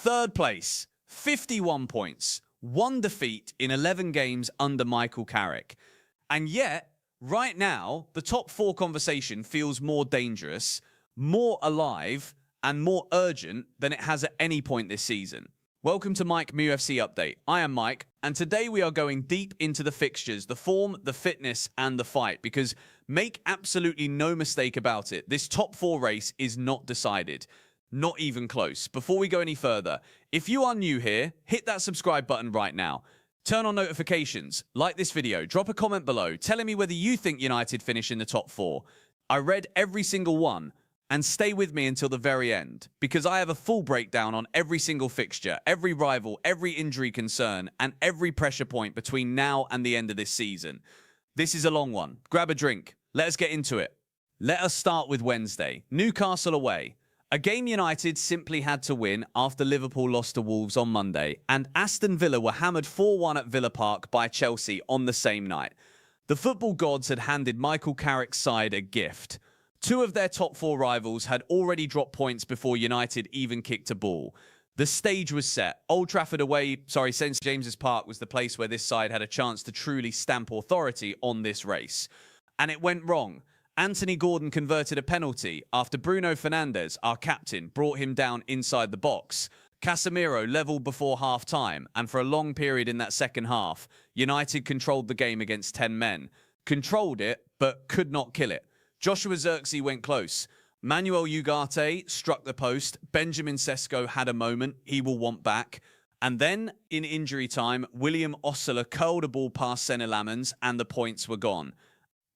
Third place, 51 points. One defeat in 11 games under Michael Carrick. And yet, right now, the top four conversation feels more dangerous, more alive, and more urgent than it has at any point this season. Welcome to Mike MUFC Update. I am Mike, and today we are going deep into the fixtures, the form, the fitness, and the fight, because make absolutely no mistake about it, this top four race is not decided. Not even close. Before we go any further, if you are new here, hit that subscribe button right now. Turn on notifications, like this video, drop a comment below telling me whether you think United finish in the top four. I read every single one, and stay with me until the very end, because I have a full breakdown on every single fixture, every rival, every injury concern, and every pressure point between now and the end of this season. This is a long one. Grab a drink. Let us get into it. Let us start with Wednesday. Newcastle away. A game United simply had to win after Liverpool lost to Wolves on Monday, and Aston Villa were hammered 4-1 at Villa Park by Chelsea on the same night. The football gods had handed Michael Carrick's side a gift. Two of their top four rivals had already dropped points before United even kicked a ball. The stage was set. St James's Park was the place where this side had a chance to truly stamp authority on this race. And it went wrong. Anthony Gordon converted a penalty after Bruno Fernandes, our captain, brought him down inside the box. Casemiro levelled before half-time, and for a long period in that second half, United controlled the game against 10 men. Controlled it, but could not kill it. Joshua Zirkzee went close. Manuel Ugarte struck the post. Benjamin Sesko had a moment he will want back. And then, in injury time, William Ossola curled a ball past Senna Lamens, and the points were gone.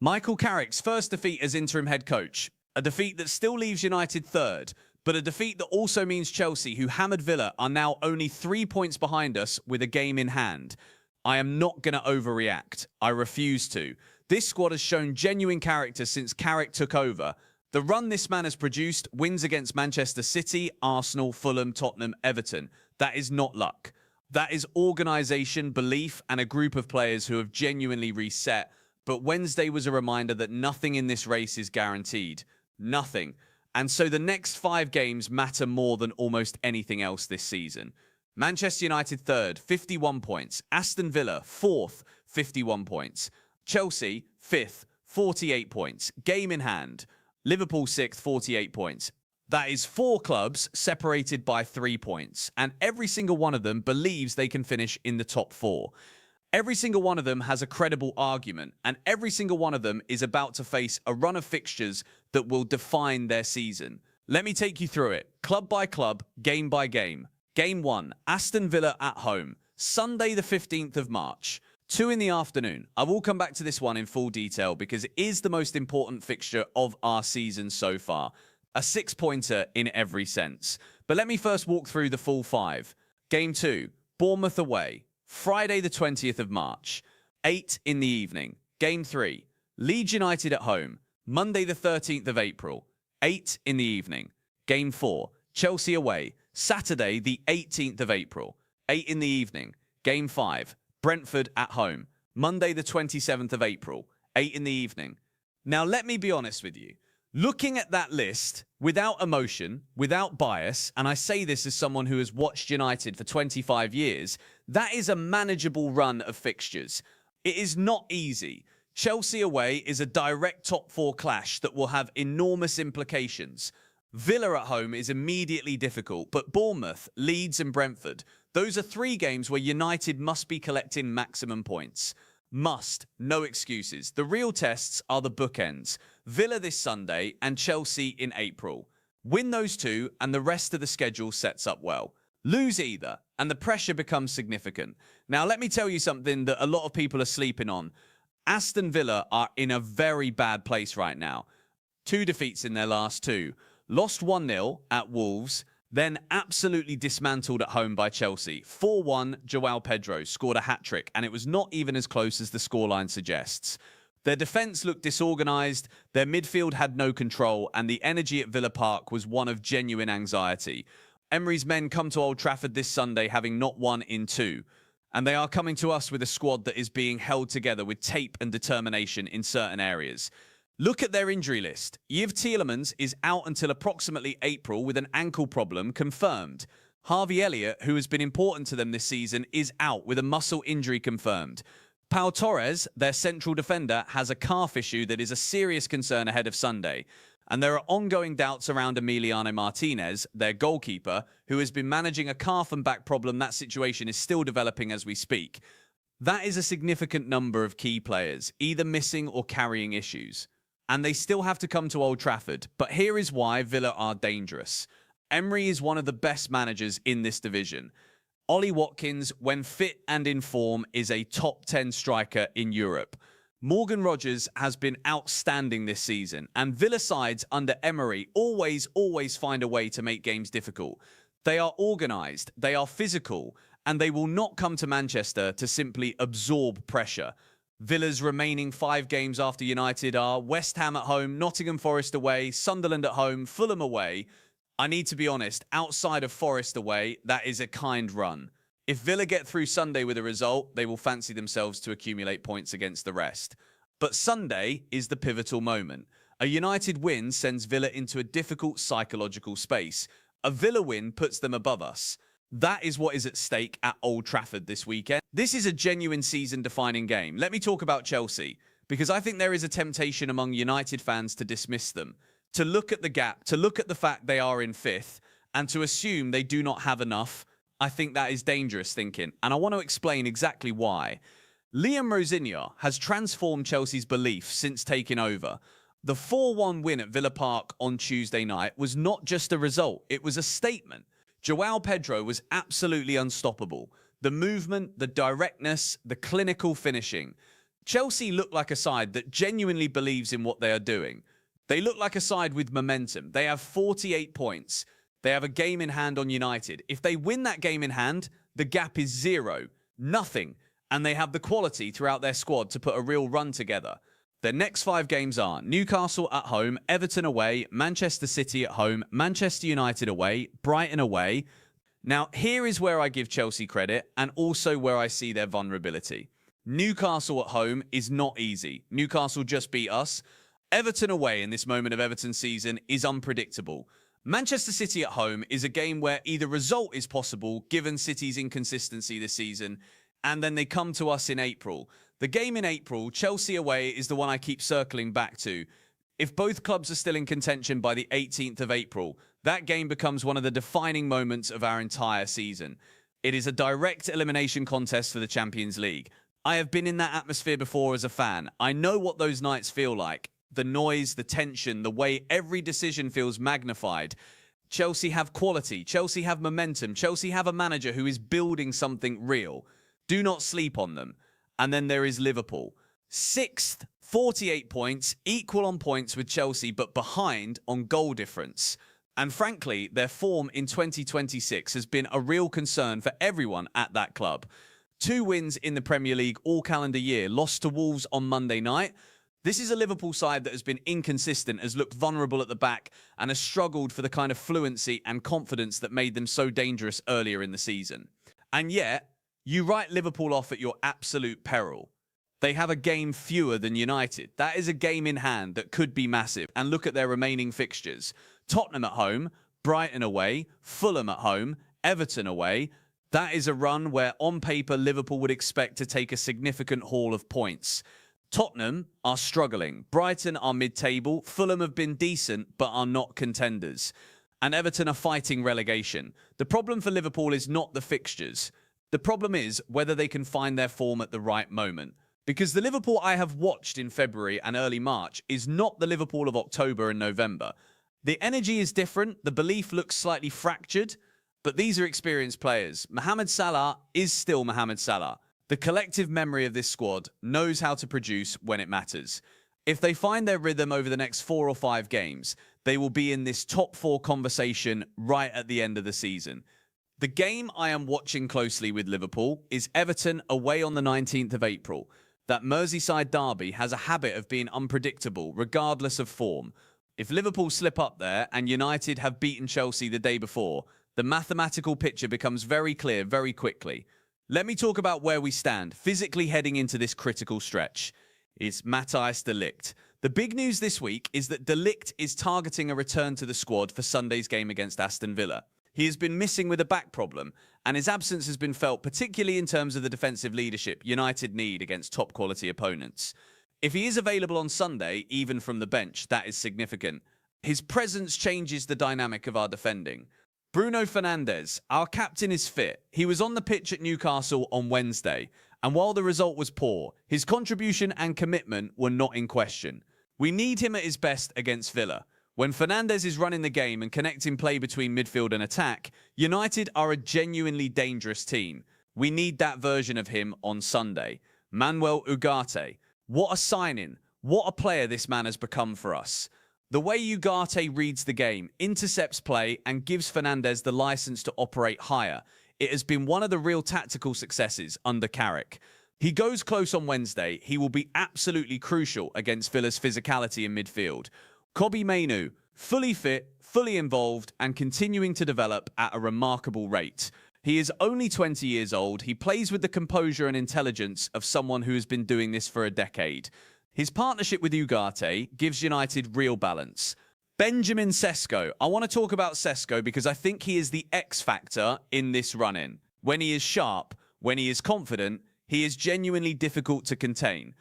Michael Carrick's first defeat as interim head coach. A defeat that still leaves United third, but a defeat that also means Chelsea, who hammered Villa, are now only 3 points behind us with a game in hand. I am not going to overreact. I refuse to. This squad has shown genuine character since Carrick took over. The run this man has produced, wins against Manchester City, Arsenal, Fulham, Tottenham, Everton. That is not luck. That is organisation, belief, and a group of players who have genuinely reset. But Wednesday was a reminder that nothing in this race is guaranteed. Nothing. And so the next 5 games matter more than almost anything else this season. Manchester United third, 51 points. Aston Villa fourth, 51 points. Chelsea fifth, 48 points. Game in hand. Liverpool sixth, 48 points. That is 4 clubs separated by 3 points. And every single one of them believes they can finish in the top 4. Every single one of them has a credible argument, and every single one of them is about to face a run of fixtures that will define their season. Let me take you through it, club by club, game by game. Game 1, Aston Villa at home, Sunday the 15th of March, 2 in the afternoon. I will come back to this one in full detail because it is the most important fixture of our season so far. A 6-pointer in every sense. But let me first walk through the full 5. Game 2, Bournemouth away. Friday the 20th of March, 8 in the evening. Game 3, Leeds United at home, Monday the 13th of April, 8 in the evening. Game 4, Chelsea away, Saturday the 18th of April, 8 in the evening. Game 5, Brentford at home, Monday the 27th of April, 8 in the evening. Now let me be honest with you. Looking at that list, without emotion, without bias, and I say this as someone who has watched United for 25 years, that is a manageable run of fixtures. It is not easy. Chelsea away is a direct top 4 clash that will have enormous implications. Villa at home is immediately difficult, but Bournemouth, Leeds and Brentford, those are 3 games where United must be collecting maximum points. Must. No excuses. The real tests are the bookends. Villa this Sunday and Chelsea in April. Win those 2 and the rest of the schedule sets up well. Lose either and the pressure becomes significant. Now let me tell you something that a lot of people are sleeping on. Aston Villa are in a very bad place right now. 2 defeats in their last 2. Lost 1-0 at Wolves. Then absolutely dismantled at home by Chelsea. 4-1, João Pedro scored a hat-trick, and it was not even as close as the scoreline suggests. Their defence looked disorganised, their midfield had no control, and the energy at Villa Park was one of genuine anxiety. Emery's men come to Old Trafford this Sunday having not won in 2. And they are coming to us with a squad that is being held together with tape and determination in certain areas. Look at their injury list. Yves Tielemans is out until approximately April with an ankle problem confirmed. Harvey Elliott, who has been important to them this season, is out with a muscle injury confirmed. Pau Torres, their central defender, has a calf issue that is a serious concern ahead of Sunday. And there are ongoing doubts around Emiliano Martinez, their goalkeeper, who has been managing a calf and back problem. That situation is still developing as we speak. That is a significant number of key players, either missing or carrying issues. And they still have to come to Old Trafford. But here is why Villa are dangerous. Emery is one of the best managers in this division. Ollie Watkins, when fit and in form, is a top 10 striker in Europe. Morgan Rogers has been outstanding this season, and Villa sides under Emery always find a way to make games difficult. They are organised, they are physical, and they will not come to Manchester to simply absorb pressure. Villa's remaining 5 games after United are West Ham at home, Nottingham Forest away, Sunderland at home, Fulham away. I need to be honest, outside of Forest away, that is a kind run. If Villa get through Sunday with a result, they will fancy themselves to accumulate points against the rest. But Sunday is the pivotal moment. A United win sends Villa into a difficult psychological space. A Villa win puts them above us. That is what is at stake at Old Trafford this weekend. This is a genuine season-defining game. Let me talk about Chelsea, because I think there is a temptation among United fans to dismiss them, to look at the gap, to look at the fact they are in 5th, and to assume they do not have enough. I think that is dangerous thinking, and I want to explain exactly why. Liam Rosignol has transformed Chelsea's belief since taking over. The 4-1 win at Villa Park on Tuesday night was not just a result, it was a statement. João Pedro was absolutely unstoppable. The movement, the directness, the clinical finishing. Chelsea look like a side that genuinely believes in what they are doing. They look like a side with momentum. They have 48 points. They have a game in hand on United. If they win that game in hand, the gap is 0, nothing, and they have the quality throughout their squad to put a real run together. Their next 5 games are Newcastle at home, Everton away, Manchester City at home, Manchester United away, Brighton away. Now, here is where I give Chelsea credit and also where I see their vulnerability. Newcastle at home is not easy. Newcastle just beat us. Everton away in this moment of Everton's season is unpredictable. Manchester City at home is a game where either result is possible given City's inconsistency this season, and then they come to us in April. The game in April, Chelsea away, is the one I keep circling back to. If both clubs are still in contention by the 18th of April, that game becomes one of the defining moments of our entire season. It is a direct elimination contest for the Champions League. I have been in that atmosphere before as a fan. I know what those nights feel like. The noise, the tension, the way every decision feels magnified. Chelsea have quality. Chelsea have momentum. Chelsea have a manager who is building something real. Do not sleep on them. And then there is Liverpool. 6th, 48 points, equal on points with Chelsea, but behind on goal difference. And frankly, their form in 2026 has been a real concern for everyone at that club. 2 wins in the Premier League all calendar year, lost to Wolves on Monday night. This is a Liverpool side that has been inconsistent, has looked vulnerable at the back, and has struggled for the kind of fluency and confidence that made them so dangerous earlier in the season. And yet, you write Liverpool off at your absolute peril. They have a game fewer than United. That is a game in hand that could be massive. And look at their remaining fixtures. Tottenham at home, Brighton away, Fulham at home, Everton away. That is a run where, on paper, Liverpool would expect to take a significant haul of points. Tottenham are struggling. Brighton are mid-table. Fulham have been decent, but are not contenders. And Everton are fighting relegation. The problem for Liverpool is not the fixtures. The problem is whether they can find their form at the right moment. Because the Liverpool I have watched in February and early March is not the Liverpool of October and November. The energy is different. The belief looks slightly fractured. But these are experienced players. Mohamed Salah is still Mohamed Salah. The collective memory of this squad knows how to produce when it matters. If they find their rhythm over the next 4 or 5 games, they will be in this top 4 conversation right at the end of the season. The game I am watching closely with Liverpool is Everton away on the 19th of April. That Merseyside derby has a habit of being unpredictable regardless of form. If Liverpool slip up there and United have beaten Chelsea the day before, the mathematical picture becomes very clear very quickly. Let me talk about where we stand, physically heading into this critical stretch. It's Matthijs de Ligt. The big news this week is that de Ligt is targeting a return to the squad for Sunday's game against Aston Villa. He has been missing with a back problem, and his absence has been felt particularly in terms of the defensive leadership United need against top-quality opponents. If he is available on Sunday, even from the bench, that is significant. His presence changes the dynamic of our defending. Bruno Fernandes, our captain, is fit. He was on the pitch at Newcastle on Wednesday, and while the result was poor, his contribution and commitment were not in question. We need him at his best against Villa. When Fernandes is running the game and connecting play between midfield and attack, United are a genuinely dangerous team. We need that version of him on Sunday. Manuel Ugarte. What a signing. What a player this man has become for us. The way Ugarte reads the game, intercepts play, and gives Fernandes the license to operate higher. It has been one of the real tactical successes under Carrick. He goes close on Wednesday. He will be absolutely crucial against Villa's physicality in midfield. Kobbie Mainoo, fully fit, fully involved, and continuing to develop at a remarkable rate. He is only 20 years old. He plays with the composure and intelligence of someone who has been doing this for a decade. His partnership with Ugarte gives United real balance. Benjamin Sesko. I want to talk about Sesko because I think he is the X factor in this run-in. When he is sharp, when he is confident, he is genuinely difficult to contain.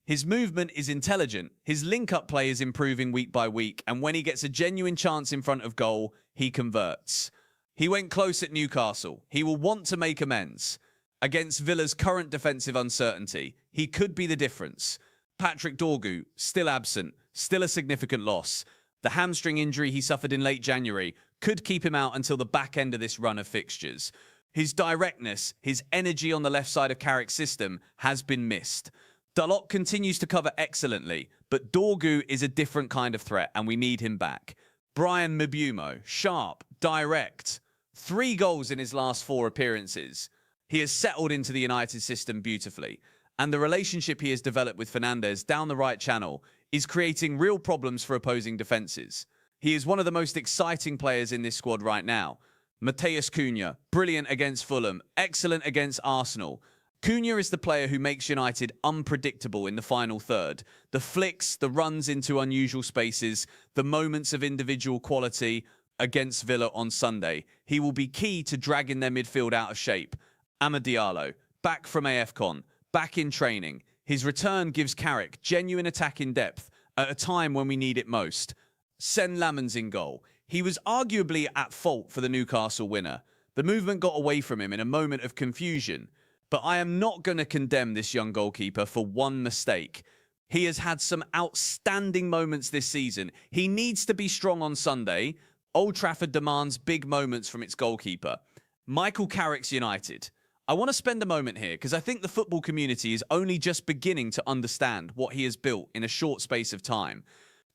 His movement is intelligent, his link-up play is improving week by week, and when he gets a genuine chance in front of goal, he converts. He went close at Newcastle. He will want to make amends. Against Villa's current defensive uncertainty, he could be the difference. Patrick Dorgu, still absent, still a significant loss. The hamstring injury he suffered in late January could keep him out until the back end of this run of fixtures. His directness, his energy on the left side of Carrick's system has been missed. Dalot continues to cover excellently, but Dorgu is a different kind of threat and we need him back. Bryan Mbeumo, sharp, direct. 3 goals in his last 4 appearances. He has settled into the United system beautifully, and the relationship he has developed with Fernandes down the right channel is creating real problems for opposing defences. He is one of the most exciting players in this squad right now. Matheus Cunha, brilliant against Fulham, excellent against Arsenal. Cunha is the player who makes United unpredictable in the final third. The flicks, the runs into unusual spaces, the moments of individual quality against Villa on Sunday. He will be key to dragging their midfield out of shape. Amad Diallo, back from AFCON, back in training. His return gives Carrick genuine attacking depth at a time when we need it most. Sen Lammens in goal. He was arguably at fault for the Newcastle winner. The movement got away from him in a moment of confusion. But I am not going to condemn this young goalkeeper for one mistake. He has had some outstanding moments this season. He needs to be strong on Sunday. Old Trafford demands big moments from its goalkeeper. Michael Carrick's United. I want to spend a moment here because I think the football community is only just beginning to understand what he has built in a short space of time.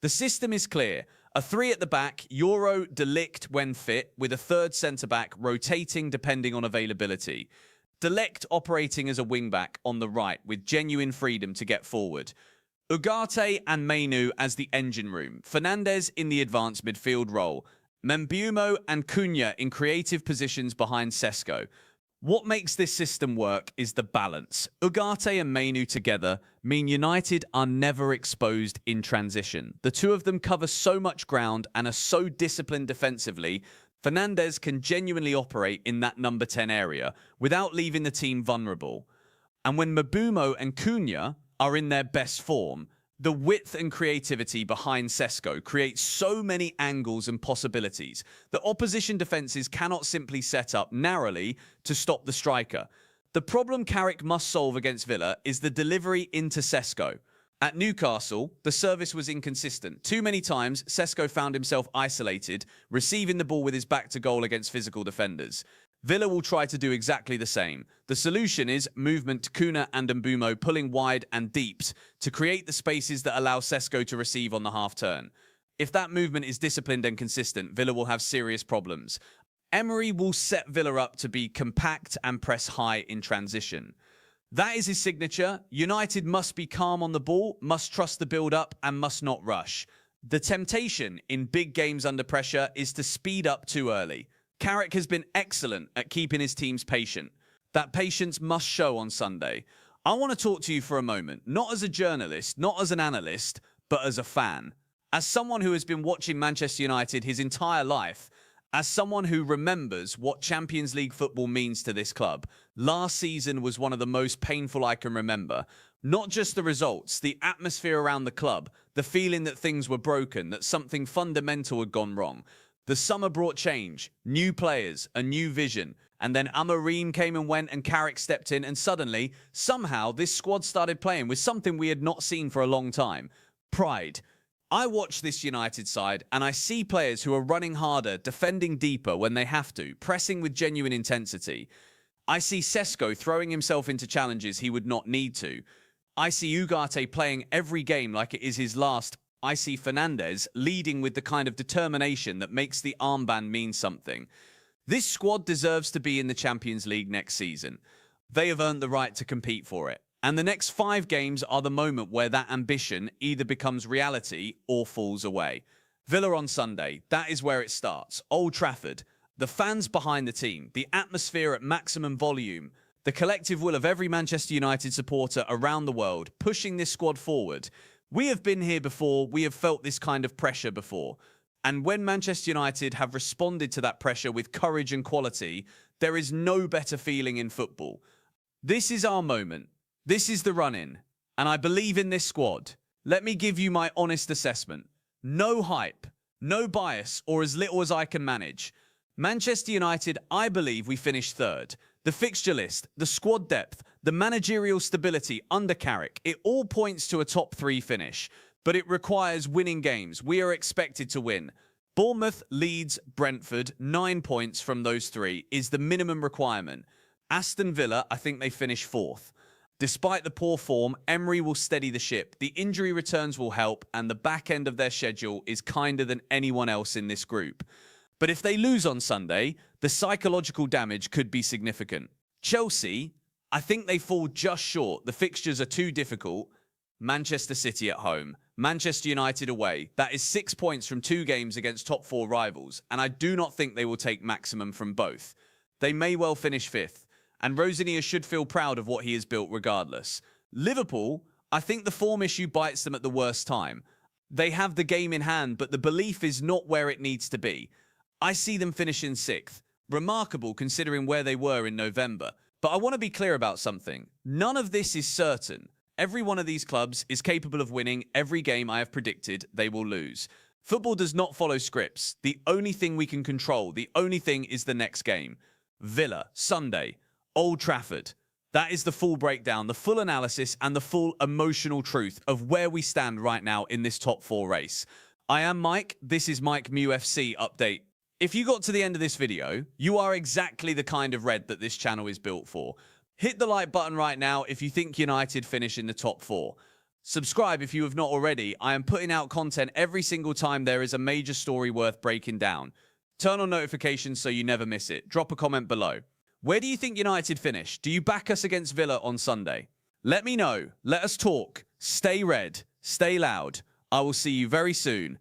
The system is clear. A 3 at the back, Euro, Ligt when fit, with a 3rd centre-back rotating depending on availability. Ligt operating as a wing-back on the right with genuine freedom to get forward. Ugarte and Mainoo as the engine room. Fernandes in the advanced midfield role. Mbeumo and Cunha in creative positions behind Sesko. What makes this system work is the balance. Ugarte and Mainoo together mean United are never exposed in transition. The two of them cover so much ground and are so disciplined defensively. Fernandes can genuinely operate in that number 10 area without leaving the team vulnerable. And when Mbeumo and Cunha are in their best form, the width and creativity behind Sesko creates so many angles and possibilities that opposition defences cannot simply set up narrowly to stop the striker. The problem Carrick must solve against Villa is the delivery into Sesko. At Newcastle, the service was inconsistent. Too many times, Sesko found himself isolated, receiving the ball with his back to goal against physical defenders. Villa will try to do exactly the same. The solution is movement to Cunha and Mbeumo pulling wide and deep to create the spaces that allow Sesko to receive on the half-turn. If that movement is disciplined and consistent, Villa will have serious problems. Emery will set Villa up to be compact and press high in transition. That is his signature. United must be calm on the ball, must trust the build-up, and must not rush. The temptation in big games under pressure is to speed up too early. Carrick has been excellent at keeping his teams patient. That patience must show on Sunday. I want to talk to you for a moment, not as a journalist, not as an analyst, but as a fan. As someone who has been watching Manchester United his entire life, As someone who remembers what Champions League football means to this club, last season was one of the most painful I can remember. Not just the results, the atmosphere around the club, the feeling that things were broken, that something fundamental had gone wrong. The summer brought change, new players, a new vision, and then Amorim came and went and Carrick stepped in, and suddenly, somehow, this squad started playing with something we had not seen for a long time. Pride. I watch this United side and I see players who are running harder, defending deeper when they have to, pressing with genuine intensity. I see Sesko throwing himself into challenges he would not need to. I see Ugarte playing every game like it is his last. I see Fernandes leading with the kind of determination that makes the armband mean something. This squad deserves to be in the Champions League next season. They have earned the right to compete for it. And the next 5 games are the moment where that ambition either becomes reality or falls away. Villa on Sunday, that is where it starts. Old Trafford, the fans behind the team, the atmosphere at maximum volume, the collective will of every Manchester United supporter around the world pushing this squad forward. We have been here before, we have felt this kind of pressure before. And when Manchester United have responded to that pressure with courage and quality, there is no better feeling in football. This is our moment. This is the run-in, and I believe in this squad. Let me give you my honest assessment. No hype, no bias, or as little as I can manage. Manchester United, I believe we finished 3rd. The fixture list, the squad depth, the managerial stability under Carrick, it all points to a top 3 finish. But it requires winning games. We are expected to win. Bournemouth, Leeds, Brentford, 9 points from those 3 is the minimum requirement. Aston Villa, I think they finish 4th. Despite the poor form, Emery will steady the ship, the injury returns will help, and the back end of their schedule is kinder than anyone else in this group. But if they lose on Sunday, the psychological damage could be significant. Chelsea, I think they fall just short. The fixtures are too difficult. Manchester City at home, Manchester United away. That is 6 points from 2 games against top 4 rivals, and I do not think they will take maximum from both. They may well finish 5th. And Rosenior should feel proud of what he has built regardless. Liverpool, I think the form issue bites them at the worst time. They have the game in hand, but the belief is not where it needs to be. I see them finishing 6th. Remarkable considering where they were in November. But I want to be clear about something. None of this is certain. Every one of these clubs is capable of winning every game I have predicted they will lose. Football does not follow scripts. The only thing we can control, the only thing is the next game. Villa, Sunday. Old Trafford. That is the full breakdown, the full analysis, and the full emotional truth of where we stand right now in this top 4 race. I am Mike. This is Mike MUFC Update. If you got to the end of this video, you are exactly the kind of red that this channel is built for. Hit the like button right now if you think United finish in the top 4. Subscribe if you have not already. I am putting out content every single time there is a major story worth breaking down. Turn on notifications so you never miss it. Drop a comment below. Where do you think United finish? Do you back us against Villa on Sunday? Let me know. Let us talk. Stay red. Stay loud. I will see you very soon.